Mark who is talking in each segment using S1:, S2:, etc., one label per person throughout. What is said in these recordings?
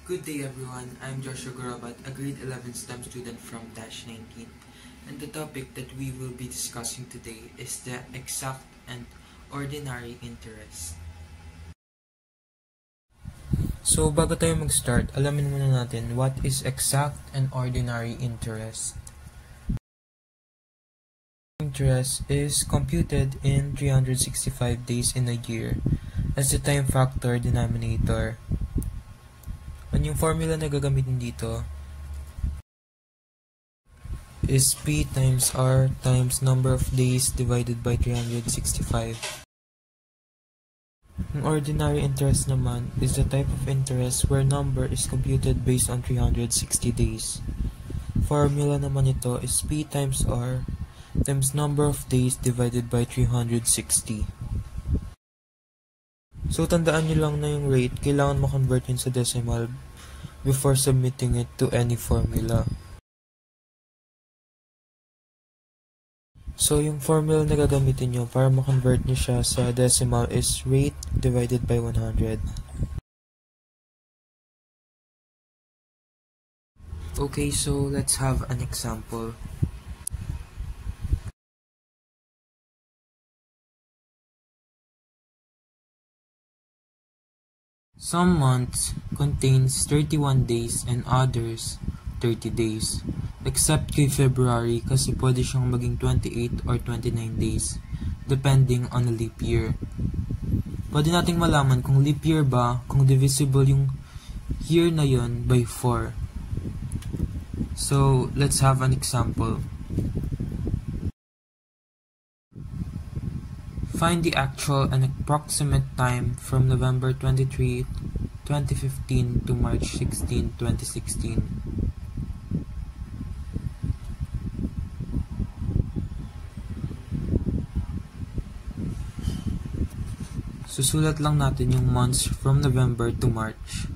S1: Good day everyone, I'm Joshua Gurabat, a grade 11 STEM student from Dash 19. And the topic that we will be discussing today is the exact and ordinary interest. So bago tayo mag-start, alamin muna natin what is exact and ordinary interest. Interest is computed in 365 days in a year as the time factor denominator. Yung formula na gagamitin dito is P times R times number of days divided by 365. Ang ordinary interest naman is the type of interest where number is computed based on 360 days. Formula naman ito is P times R times number of days divided by 360. So tandaan nyo lang na yung rate, kailangan mo-convert yun sa decimal before submitting it to any formula. So yung formula na gagamitin nyo para ma-convert nyo siya sa decimal is rate divided by 100. Okay, so let's have an example. Some months contains 31 days and others 30 days. Except kay February kasi pwede siyang maging 28 or 29 days depending on a leap year. Pwede nating malaman kung leap year ba kung divisible yung year na yon by 4. So, let's have an example. Find the actual and approximate time from November 23, 2015 to March 16, 2016. Susulat lang natin yung months from November to March.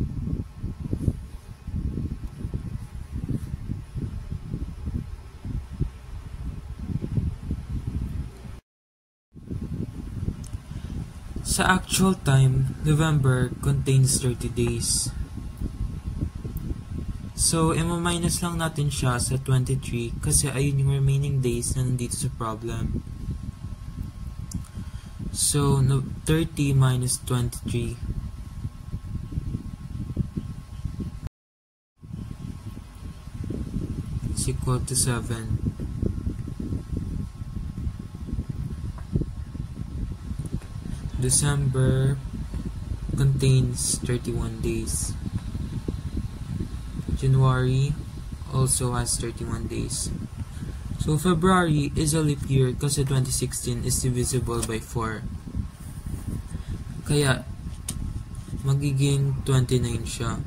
S1: Sa actual time, November contains 30 days. So, i-minus lang natin siya sa 23 kasi ayun yung remaining days na nandito sa problem. So, 30 minus 23 is equal to 7. December contains 31 days. January also has 31 days. So February is a leap year kasi 2016 is divisible by 4. Kaya magiging 29 siya.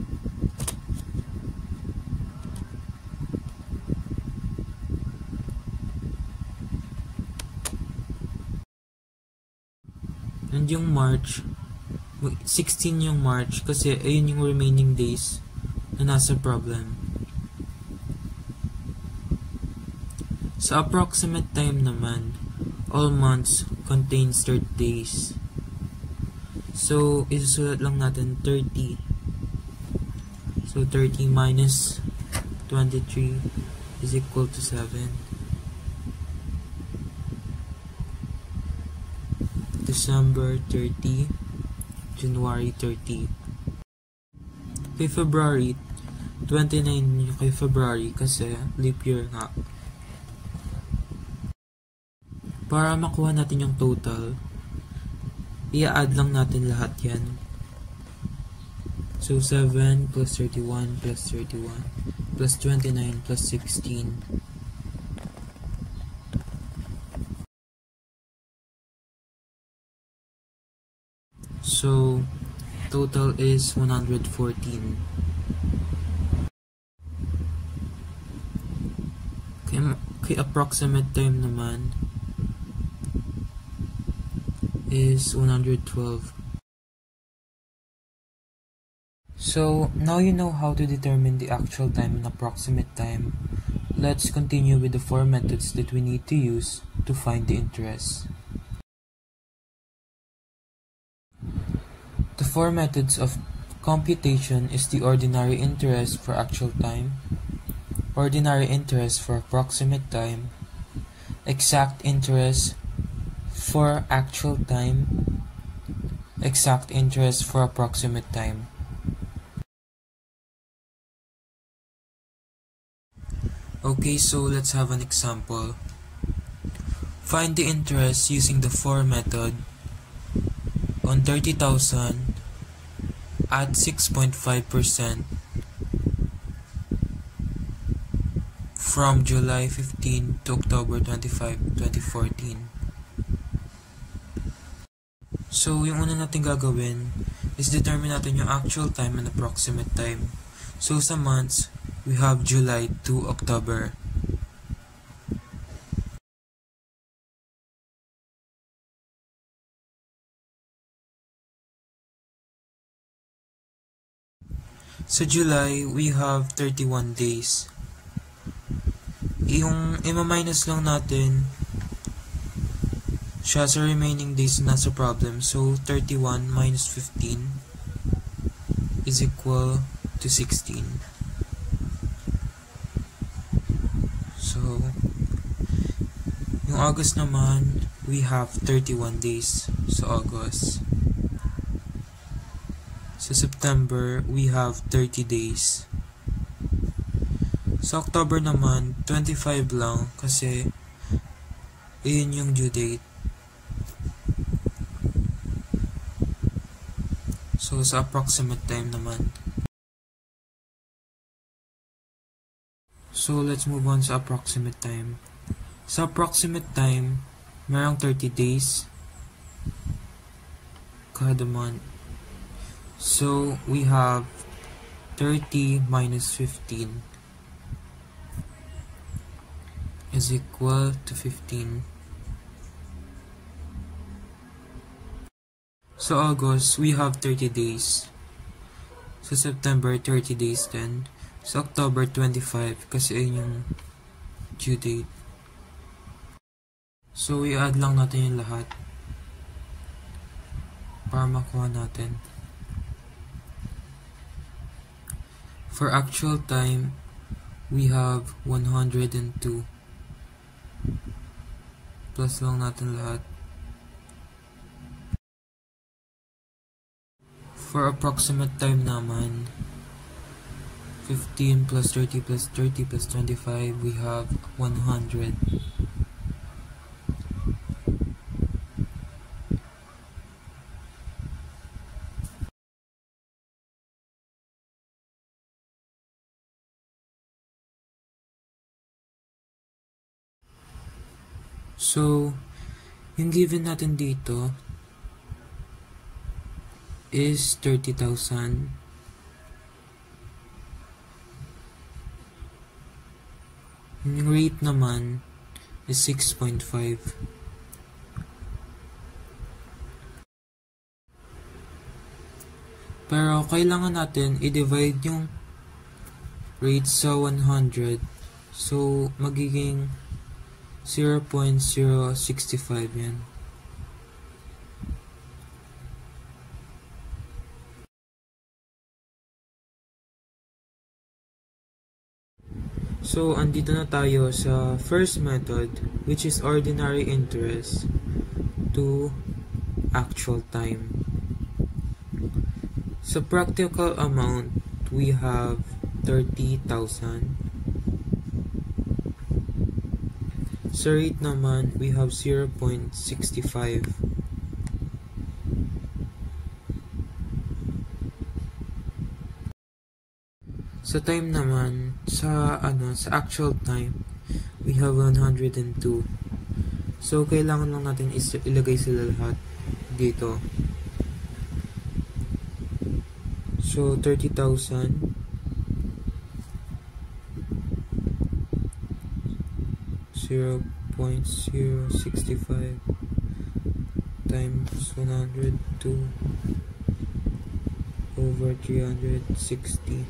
S1: And yung March, 16 yung March kasi ayun yung remaining days na nasa problem. Sa approximate time naman, all months contains 30 days. So, isusulat lang natin 30. So, 30 minus 23 is equal to 7. December 30, January 30. Kay February, 29 yung kay February kasi leap year nga. Para makuha natin yung total, i-add lang natin lahat yan. So 7 plus 31 plus 31 plus 29 plus 16. So, total is 114. Kay approximate time naman is 112. So, now you know how to determine the actual time and approximate time. Let's continue with the 4 methods that we need to use to find the interest. The 4 methods of Computation is the ordinary interest for actual time, ordinary interest for approximate time, exact interest for actual time, exact interest for approximate time. Okay, so let's have an example. Find the interest using the FOR method on 30,000 at 6.5% from July 15 to October 25, 2014. So, yung una natin gagawin is determine natin yung actual time and approximate time. So, sa months, we have July to October. Sa July, we have 31 days. Yung ima-minus lang natin siya sa remaining days na nasa problem. So, 31 minus 15 is equal to 16. So, yung August naman, we have 31 days sa August. Sa September, we have 30 days. Sa October naman, 25 lang kasi iyon yung due date. So, sa approximate time naman. So, let's move on sa approximate time. Sa approximate time, merong 30 days kada month. So, we have 30 minus 15 is equal to 15. So, August, we have 30 days. So, September, 30 days then. So, October, 25 kasi ayun yung due date. So, i-add lang natin yung lahat para makuha natin. For actual time, we have 102. Plus lang natin lahat. For approximate time naman, 15 plus 30 plus 30 plus 25, we have 100. So, yung given natin dito is 30,000. Yung rate naman is 6.5. Pero kailangan natin i-divide yung rate sa 100. So, magiging 0.065 yan. So, andito na tayo sa first method, which is ordinary interest to actual time. Sa practical amount, we have 30,000. Sa rate naman, we have 0.65. Sa time naman, sa actual time, we have 102. So, kailangan lang natin ilagay sila lahat dito. So, 30,000 0.065 times 102 over 360.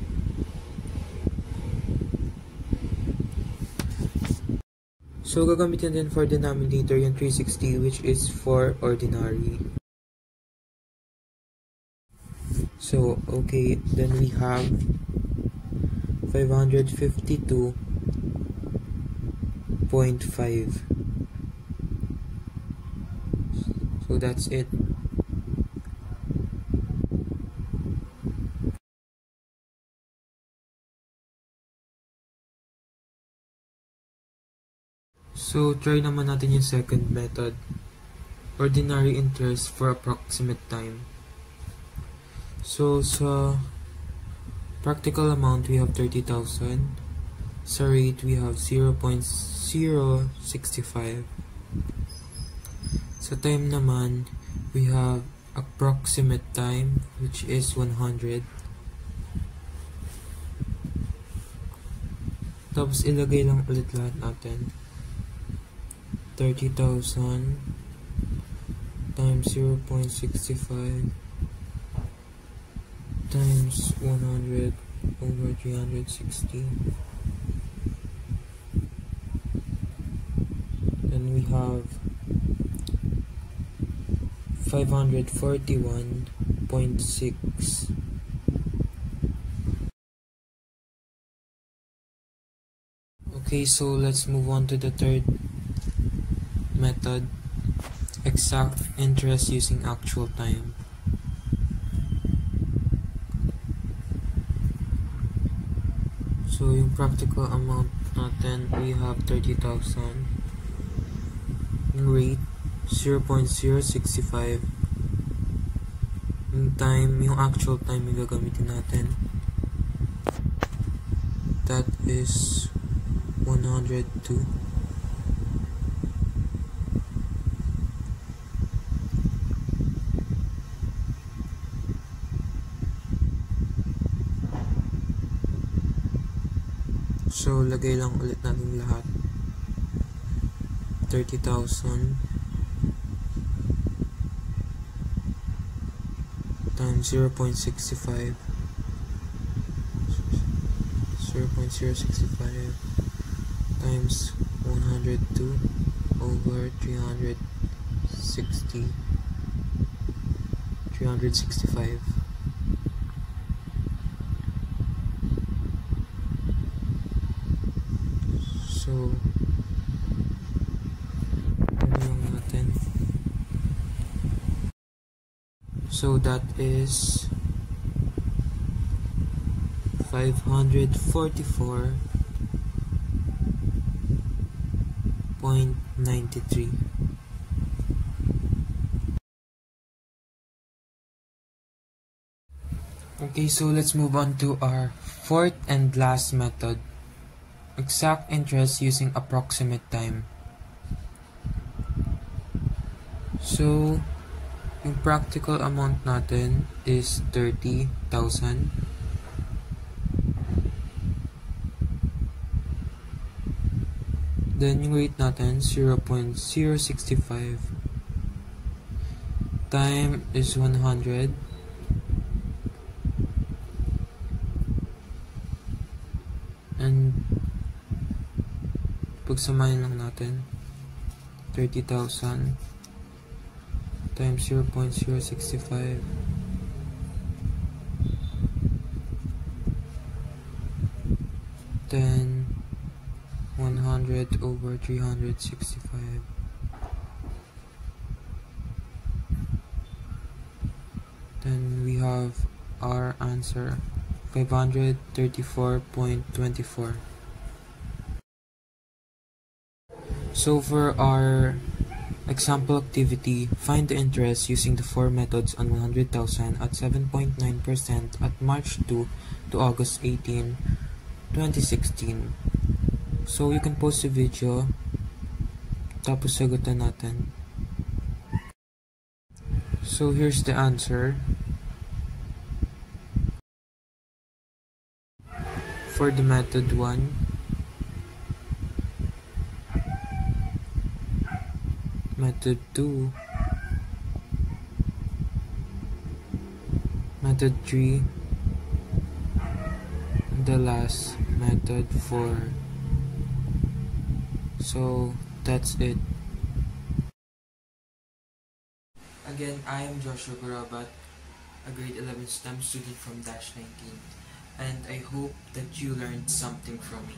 S1: So, gagamitin din for denominator yung 360, which is for ordinary. So, okay, then we have 552.5. So that's it. So, try naman natin yung second method. Ordinary interest for approximate time. So, sa practical amount, we have 30,000. Sa rate, we have 0.065. Sa time naman, we have approximate time, which is 100. Tapos, ilagay lang ulit lahat natin. 30,000 times 0.65 times 100 over 360. Then we have 541.6. Okay, so let's move on to the third method, exact interest using actual time. So yung practical amount natin, we have 30,000. Yung rate, 0.065. Yung time, yung actual time yung gagamitin natin. That is 102. So, lagay lang ulit natin lahat. 30,000 times 0.65 times 102 over 365. So, ano lang natin. So, that is 544.93. Okay, so let's move on to our fourth and last method, exact interest using approximate time. So, yung practical amount natin is 30,000. Then, yung rate natin, 0.065. Time is 100. And, pagsamahin lang natin, 30,000 times 0.065 then 100 over 365. Then we have our answer, 534.24. So for our example activity, find the interest using the four methods on 100,000 at 7.9% at March 2 to August 18, 2016. So you can post the video, tapos sagutan natin. So here's the answer. For the method 1, method 2, method 3, and the last method 4. So that's it. Again, I am Joshua Garabat. a grade 11 STEM student from Dash 19, and I hope that you learned something from me.